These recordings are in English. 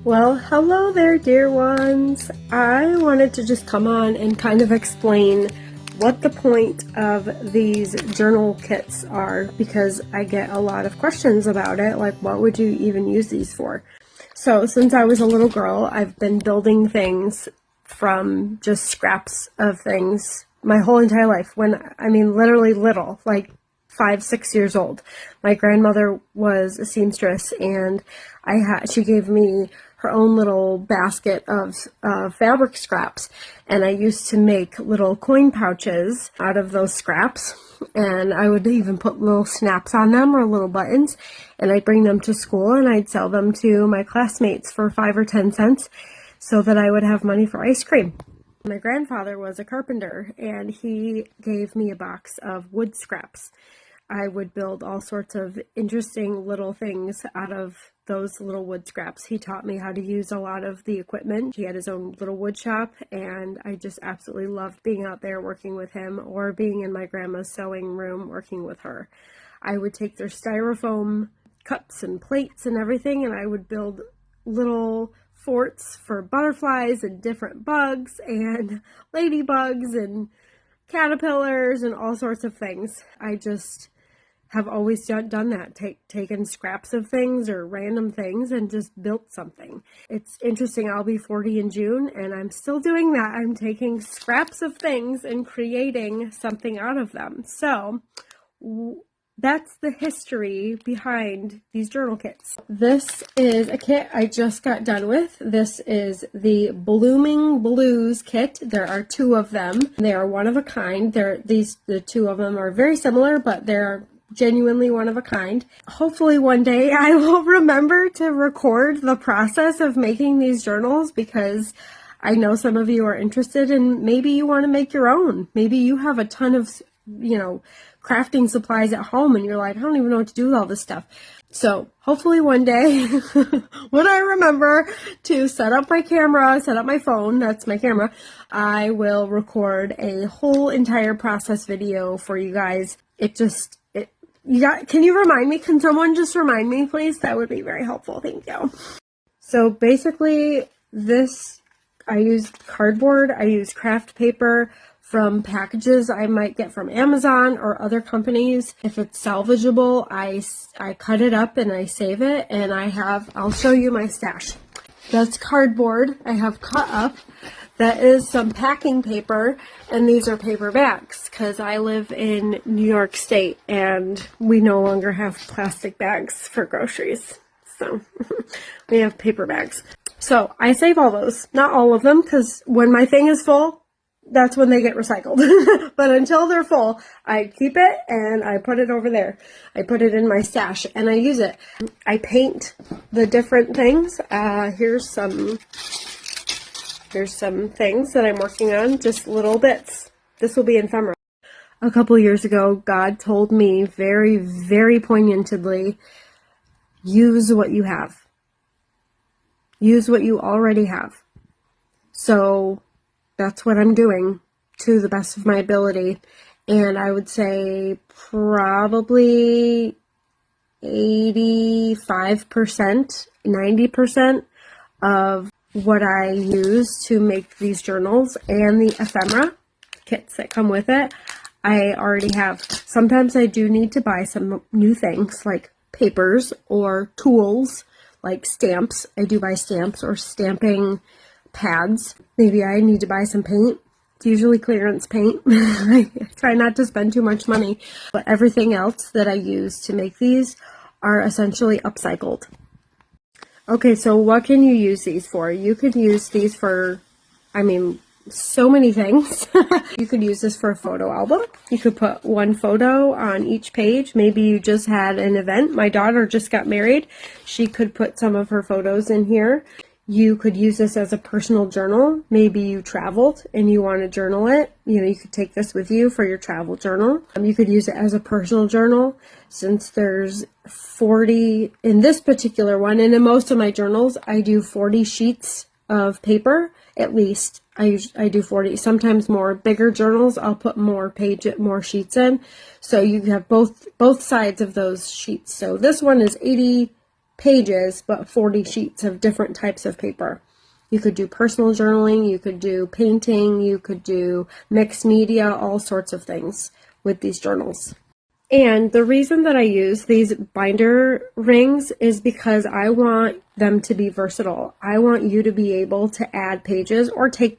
Well, hello there, dear ones. I wanted to just come on and kind of explain what the point of these journal kits are, because I get a lot of questions about it, like what would you even use these for? So since I was a little girl, I've been building things from just scraps of things my whole entire life. Literally little, like 5-6 years old. My grandmother was a seamstress, and she gave me her own little basket of fabric scraps, and I used to make little coin pouches out of those scraps, and I would even put little snaps on them or little buttons, and I'd bring them to school and I'd sell them to my classmates for 5 or 10 cents so that I would have money for ice cream. My grandfather was a carpenter, and he gave me a box of wood scraps. I would build all sorts of interesting little things out of those little wood scraps. He taught me how to use a lot of the equipment. He had his own little wood shop, and I just absolutely loved being out there working with him, or being in my grandma's sewing room working with her. I would take their styrofoam cups and plates and everything, and I would build little forts for butterflies and different bugs and ladybugs and caterpillars and all sorts of things. I just have always done that, taken scraps of things or random things and just built something. It's interesting, I'll be 40 in June, and I'm still doing that. I'm taking scraps of things and creating something out of them. So that's the history behind these journal kits. This is a kit I just got done with. This is the Blooming Blues kit. There are 2 of them. They are one of a kind. The 2 of them are very similar, but they're genuinely one of a kind. Hopefully one day I will remember to record the process of making these journals, because I know some of you are interested, and maybe you want to make your own. Maybe you have a ton of, crafting supplies at home, and you're like, I don't even know what to do with all this stuff. So hopefully one day when I remember to set up my camera, set up my phone, that's my camera, I will record a whole entire process video for you guys. Can you remind me? Can someone just remind me, please? That would be very helpful. Thank you. So basically I use cardboard, I use craft paper from packages I might get from Amazon or other companies. If it's salvageable, I cut it up and I save it, and I'll show you my stash. That's cardboard I have cut up. That is some packing paper, and these are paper bags, because I live in New York State and we no longer have plastic bags for groceries. So we have paper bags. So I save all those, not all of them, because when my thing is full, that's when they get recycled. But until they're full, I keep it and I put it over there. I put it in my stash and I use it. I paint the different things. Here's some things that I'm working on, just little bits. This will be ephemera. A couple years ago, God told me very, very poignantly, use what you have. Use what you already have. So that's what I'm doing to the best of my ability. And I would say probably 85%, 90% of what I use to make these journals and the ephemera kits that come with it, I already have. Sometimes I do need to buy some new things like papers or tools like stamps. I do buy stamps or stamping pads. Maybe I need to buy some paint. It's usually clearance paint. I try not to spend too much money, but everything else that I use to make these are essentially upcycled. Okay, so what can you use these for? You could use these for, so many things. You could use this for a photo album. You could put one photo on each page. Maybe you just had an event. My daughter just got married. She could put some of her photos in here. You could use this as a personal journal. Maybe you traveled and you want to journal it. You could take this with you for your travel journal. You could use it as a personal journal, since there's 40 in this particular one. And in most of my journals, I do 40 sheets of paper, at least. I do 40, sometimes more. Bigger journals, I'll put more sheets in. So you have both sides of those sheets. So this one is 80 pages, but 40 sheets of different types of paper. You could do personal journaling, you could do painting, you could do mixed media, all sorts of things with these journals. And the reason that I use these binder rings is because I want them to be versatile. I want you to be able to add pages or take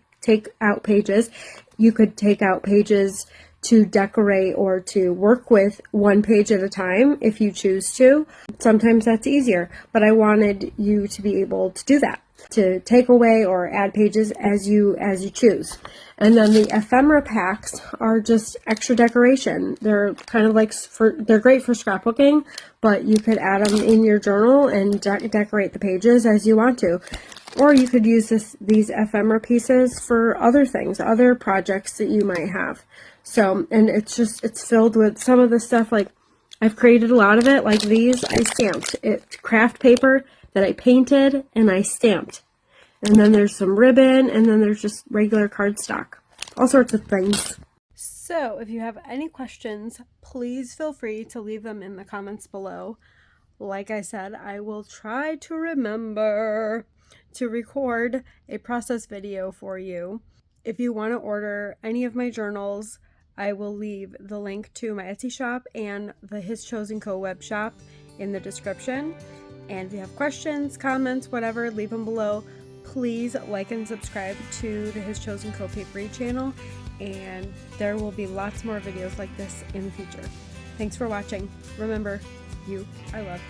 out pages. You could take out pages to decorate or to work with one page at a time if you choose to. Sometimes that's easier, but I wanted you to be able to do that, to take away or add pages as you choose. And then the ephemera packs are just extra decoration. They're kind of like they're great for scrapbooking, but you could add them in your journal and decorate the pages as you want to. Or you could use these ephemera pieces for other things, other projects that you might have. So, and it's filled with some of the stuff, like I've created a lot of it, like these I stamped. It's craft paper that I painted and I stamped. And then there's some ribbon, and then there's just regular cardstock. All sorts of things. So, if you have any questions, please feel free to leave them in the comments below. Like I said, I will try to remember to record a process video for you. If you want to order any of my journals, I will leave the link to my Etsy shop and the His Chosen Co web shop in the description. And if you have questions, comments, whatever, leave them below. Please like and subscribe to the HisChosenCoPaperie channel, and there will be lots more videos like this in the future. Thanks for watching. Remember, you are loved.